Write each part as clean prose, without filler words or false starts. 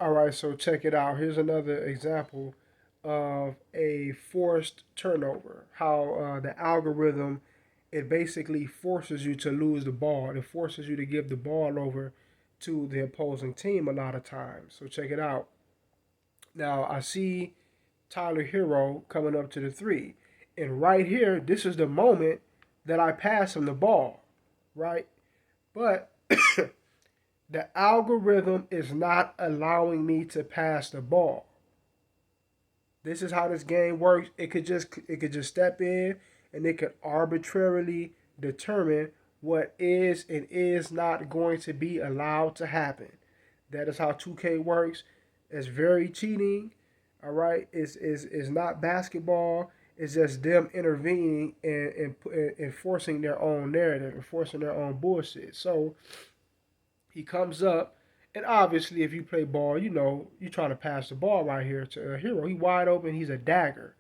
All right, so check it out. Here's another example of a forced turnover. How the algorithm, it basically forces you to lose the ball. It forces you to give the ball over to the opposing team a lot of times. So check it out. Now I see Tyler Hero coming up to the three, and right here, this is the moment that I pass him the ball, right? But the algorithm is not allowing me to pass the ball. This is how this game works. It could just step in and it could arbitrarily determine what is and is not going to be allowed to happen. That is how 2K works. It's very cheating. All right, it's not basketball. It's just them intervening and enforcing their own narrative, enforcing their own bullshit. So he comes up, and obviously, if you play ball, you know you're trying to pass the ball right here to a hero. He wide open. He's a dagger.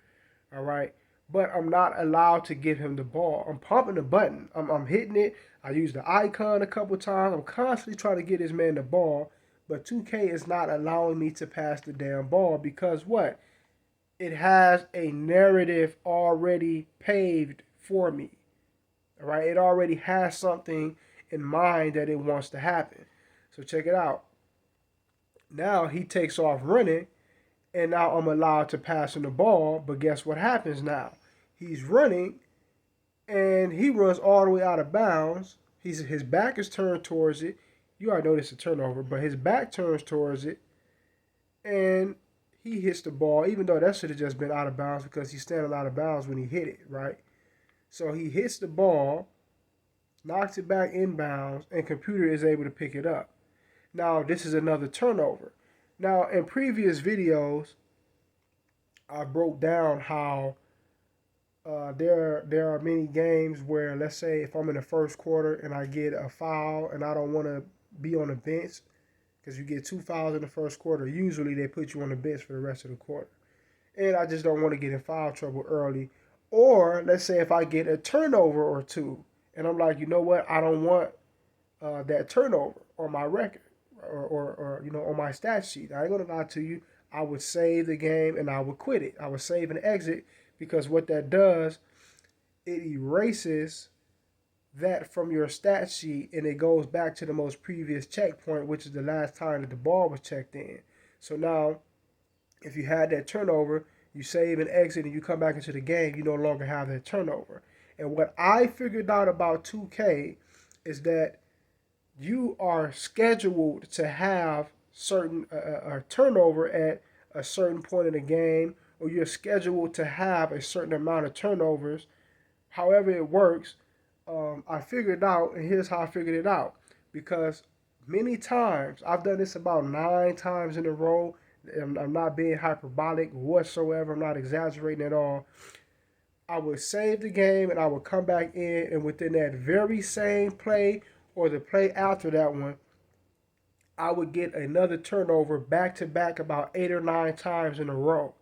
All right. But I'm not allowed to give him the ball. I'm pumping the button. I'm hitting it. I use the icon a couple times. I'm constantly trying to get this man the ball. But 2K is not allowing me to pass the damn ball because what? It has a narrative already paved for me. All right. It already has something in mind that it wants to happen. So check it out. Now he takes off running, and now I'm allowed to pass him the ball. But guess what happens now? He's running, and he runs all the way out of bounds. His back is turned towards it. You already know this is a turnover, but his back turns towards it, and he hits the ball, even though that should have just been out of bounds because he's standing out of bounds when he hit it, right? So he hits the ball, knocks it back inbounds, and computer is able to pick it up. Now this is another turnover. Now in previous videos, I broke down how there are many games where, let's say, if I'm in the first quarter and I get a foul and I don't want to be on the bench because you get two fouls in the first quarter, usually they put you on the bench for the rest of the quarter, and I just don't want to get in foul trouble early. Or let's say if I get a turnover or two, and I'm like, you know what, I don't want that turnover on my record or on my stat sheet. I ain't gonna lie to you. I would save the game and I would quit it. I would save and exit because what that does, it erases that from your stat sheet and it goes back to the most previous checkpoint, which is the last time that the ball was checked in. So now, if you had that turnover, you save and exit and you come back into the game, you no longer have that turnover. And what I figured out about 2K is that you are scheduled to have certain a turnover at a certain point in the game, or you're scheduled to have a certain amount of turnovers. However, it works. I figured out, and here's how I figured it out. Because many times I've done this about 9 times in a row. I'm not being hyperbolic whatsoever. I'm not exaggerating at all. I would save the game and I would come back in, and within that very same play or the play after that one, I would get another turnover back to back about 8 or 9 times in a row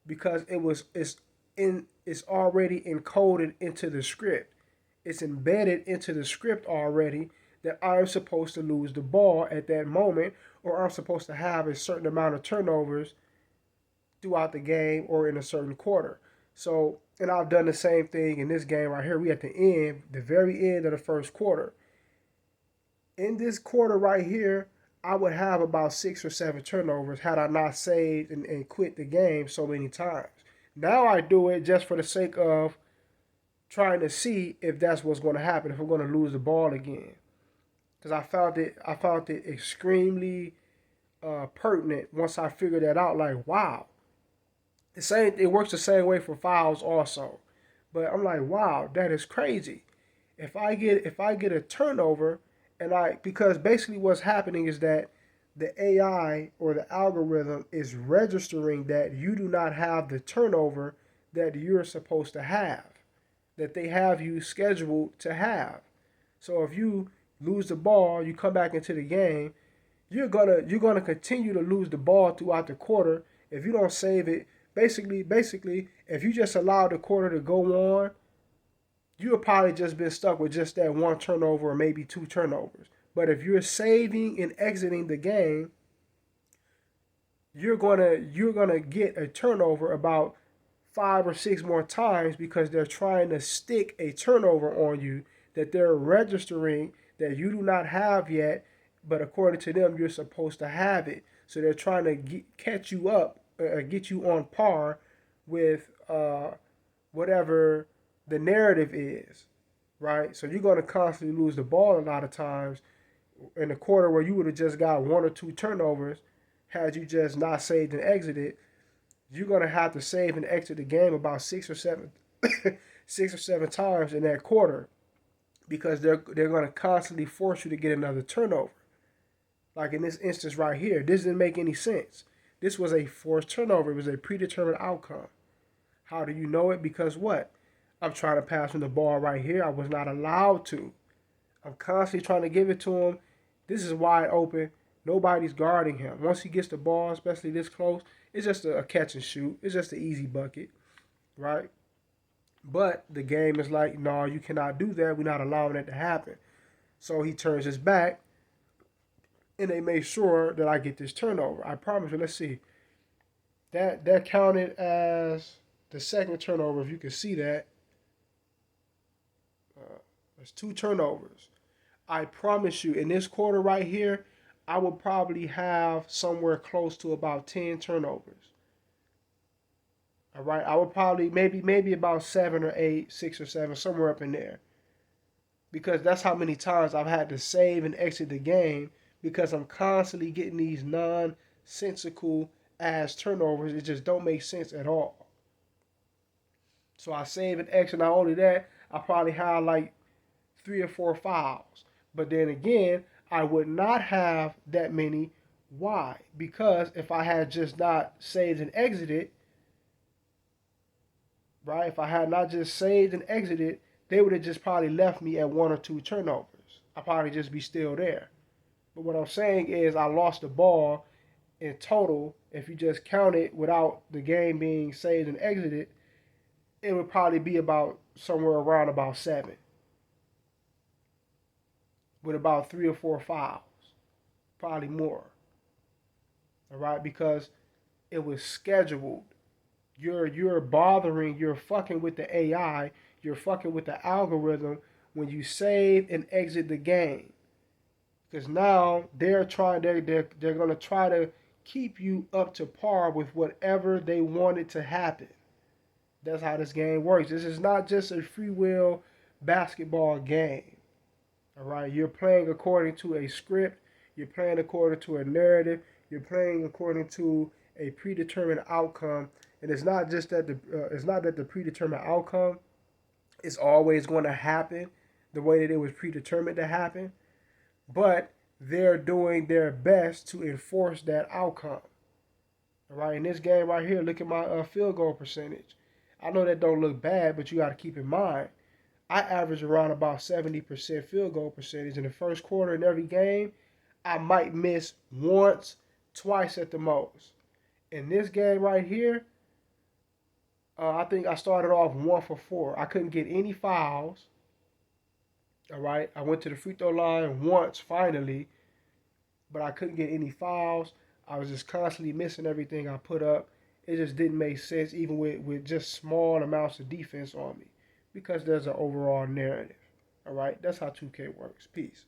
because it's already encoded into the script. It's embedded into the script already that I'm supposed to lose the ball at that moment, or I'm supposed to have a certain amount of turnovers throughout the game or in a certain quarter. So, and I've done the same thing in this game right here. We at the end, the very end of the first quarter. In this quarter right here, I would have about 6 or 7 turnovers had I not saved and quit the game so many times. Now I do it just for the sake of trying to see if that's what's going to happen, if we're going to lose the ball again. Because I found it extremely pertinent once I figured that out. Like, wow, it works the same way for fouls also. But I'm like, wow, that is crazy. If I get a turnover and I because basically what's happening is that the AI or the algorithm is registering that you do not have the turnover that you're supposed to have, that they have you scheduled to have. So if you lose the ball, you come back into the game, you're gonna continue to lose the ball throughout the quarter if you don't save it. Basically, if you just allow the quarter to go on, you have probably just been stuck with just that one turnover or maybe two turnovers. But if you're saving and exiting the game, you're gonna get a turnover about 5 or 6 more times because they're trying to stick a turnover on you that they're registering that you do not have yet, but according to them you're supposed to have it. So they're trying to catch you up, get you on par with whatever the narrative is, right? So you're going to constantly lose the ball a lot of times in a quarter where you would have just got 1 or 2 turnovers had you just not saved and exited. You're going to have to save and exit the game about 6 or 7 6 or 7 times in that quarter because they're going to constantly force you to get another turnover. Like in this instance right here, this didn't make any sense. This was a forced turnover. It was a predetermined outcome. How do you know it? Because what? I'm trying to pass him the ball right here. I was not allowed to. I'm constantly trying to give it to him. This is wide open. Nobody's guarding him. Once he gets the ball, especially this close, it's just a catch and shoot. It's just an easy bucket, right? But the game is like, no, you cannot do that. We're not allowing that to happen. So he turns his back, and they made sure that I get this turnover. I promise you. Let's see. That counted as the second turnover. If you can see that, there's 2 turnovers. I promise you, in this quarter right here, I will probably have somewhere close to about 10 turnovers. All right, I would probably maybe about 7 or 8, 6 or 7, somewhere up in there, because that's how many times I've had to save and exit the game because I'm constantly getting these nonsensical ass turnovers. It just don't make sense at all. So I save and exit. Not only that, I probably have like 3 or 4 fouls. But then again, I would not have that many. Why? Because if I had just not saved and exited, right? If I had not just saved and exited, they would have just probably left me at 1 or 2 turnovers. I'd probably just be still there. But what I'm saying is I lost the ball in total. If you just count it without the game being saved and exited, it would probably be about somewhere around about 7 with about 3 or 4 fouls, probably more. All right, because it was scheduled. You're bothering, you're fucking with the AI, you're fucking with the algorithm when you save and exit the game. Because now they're gonna try to keep you up to par with whatever they wanted to happen. That's how this game works. This is not just a free will basketball game. All right, you're playing according to a script. You're playing according to a narrative. You're playing according to a predetermined outcome. And it's not just that it's not that the predetermined outcome is always going to happen the way that it was predetermined to happen, but they're doing their best to enforce that outcome. All right, in this game right here, look at my field goal percentage. I know that don't look bad, but you got to keep in mind, I average around about 70% field goal percentage in the first quarter in every game. I might miss once, twice at the most. In this game right here, I think I started off 1 for 4. I couldn't get any fouls. All right, I went to the free throw line once finally, but I couldn't get any fouls. I was just constantly missing everything I put up. It just didn't make sense, even with just small amounts of defense on me, because there's an overall narrative. All right, that's how 2K works. Peace.